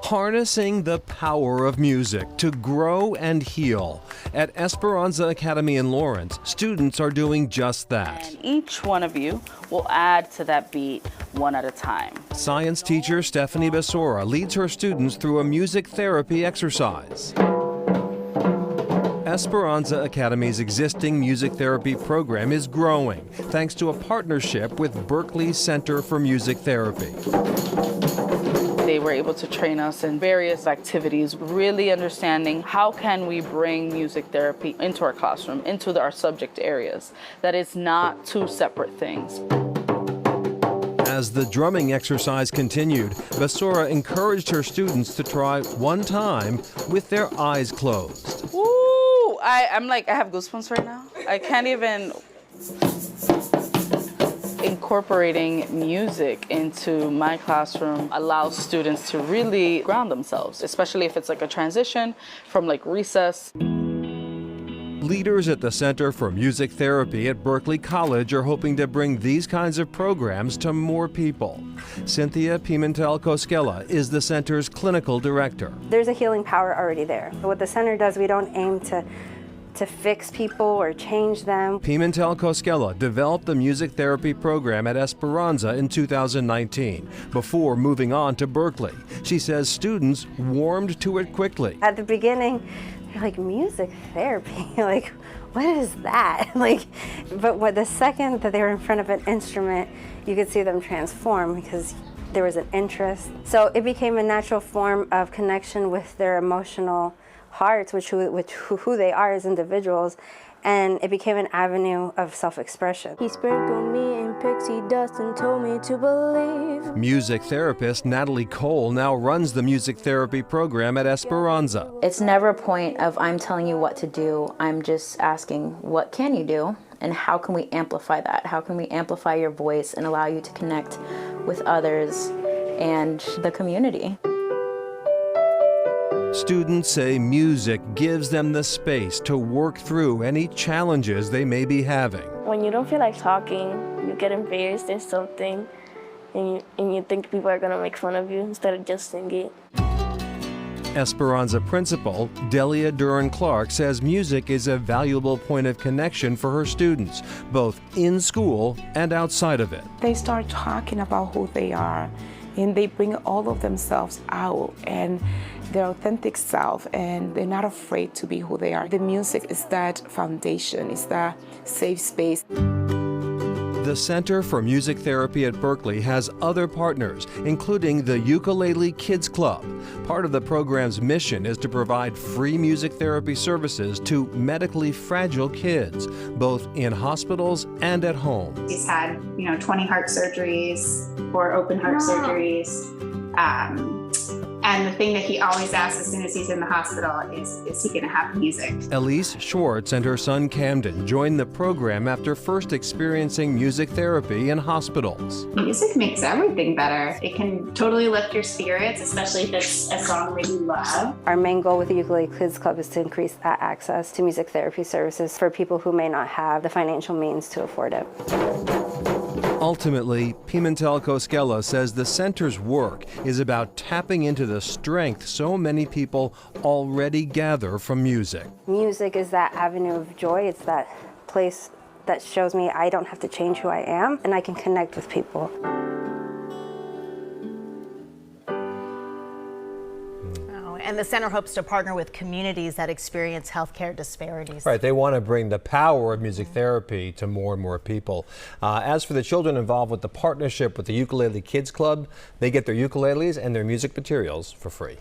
Harnessing the power of music to grow and heal. At Esperanza Academy in Lawrence, students are doing just that. And each one of you will add to that beat one at a time. Science teacher Stephanie Basora leads her students through a music therapy exercise. Esperanza Academy's existing music therapy program is growing thanks to a partnership with Berklee Center for Music Therapy. They were able to train us in various activities, really understanding how can we bring music therapy into our classroom, into our subject areas, that it's not two separate things. As the drumming exercise continued, Basora encouraged her students to try one time with their eyes closed. Woo! I have goosebumps right now. I can't even. Incorporating music into my classroom allows students to really ground themselves, especially if it's like a transition from like recess. Leaders at the Center for Music Therapy at Berklee College are hoping to bring these kinds of programs to more people. Cynthia Pimentel-Cosquela is the center's clinical director. There's a healing power already there. What the center does, we don't aim to fix people or change them. Pimentel-Cosquela developed the music therapy program at Esperanza in 2019 before moving on to Berklee. She says students warmed to it quickly. At the beginning, they're like, music therapy? Like, what is that? But the second that they were in front of an instrument, you could see them transform because there was an interest. So it became a natural form of connection with their emotional hearts, with who they are as individuals, and it became an avenue of self-expression. He sprinkled me in pixie dust and told me to believe. Music therapist Natalie Cole now runs the music therapy program at Esperanza. It's never a point of I'm telling you what to do. I'm just asking, what can you do? And how can we amplify that? How can we amplify your voice and allow you to connect with others and the community? Students say music gives them the space to work through any challenges they may be having. When you don't feel like talking, you get embarrassed in something, and you think people are gonna make fun of you instead of just singing. Esperanza principal Delia Duran-Clark says music is a valuable point of connection for her students, both in school and outside of it. They start talking about who they are, and they bring all of themselves out and their authentic self, and they're not afraid to be who they are. The music is that foundation, is that safe space. The Center for Music Therapy at Berklee has other partners, including the Ukulele Kids Club. Part of the program's mission is to provide free music therapy services to medically fragile kids, both in hospitals and at home. He's had, 20 heart surgeries, 4 open heart surgeries. And the thing that he always asks as soon as he's in the hospital is he going to have music? Elise Schwartz and her son Camden joined the program after first experiencing music therapy in hospitals. Music makes everything better. It can totally lift your spirits, especially if it's a song that you love. Our main goal with the Ukulele Kids Club is to increase that access to music therapy services for people who may not have the financial means to afford it. Ultimately, Pimentel-Cosquela says the center's work is about tapping into the strength so many people already gather from music. Music is that avenue of joy. It's that place that shows me I don't have to change who I am, and I can connect with people. And the center hopes to partner with communities that experience healthcare disparities. Right, they want to bring the power of music therapy to more and more people. As for the children involved with the partnership with the Ukulele Kids Club, they get their ukuleles and their music materials for free.